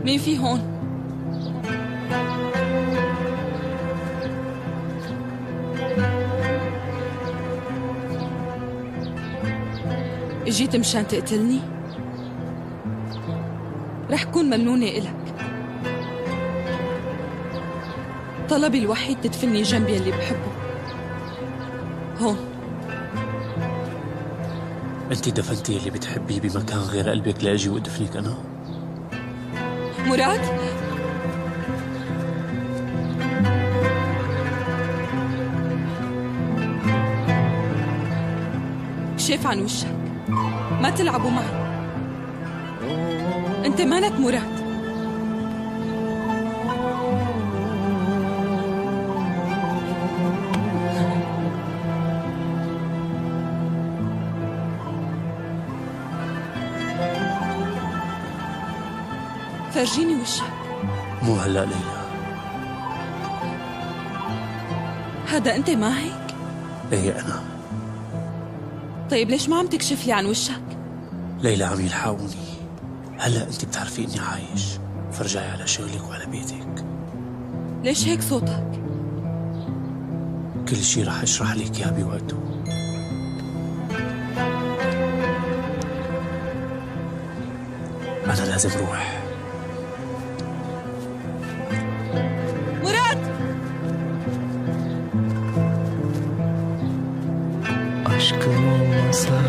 مين في هون؟ اجيت مشان تقتلني؟ رح كون ممنونة إلك. طلبي الوحيد تدفني جنبي اللي بحبه هون. انت دفنتي اللي بتحبيه بمكان غير قلبك لأجي وادفنك انا؟ مراد، كشف عن وشك، ما تلعبوا معي. انت مانك مراد. فرجيني وشك. مو هلا ليلى. هذا انت ما هيك؟ ايه انا. طيب ليش ما عم تكشف لي عن وشك؟ ليلى عم يلحقوني. هلا انت بتعرفي اني عايش، فرجعي على شغلك وعلى بيتك. ليش هيك صوتك؟ كل شي رح اشرح لك اياه بوقته. انا لازم روح. مراد، Aşkım olmasa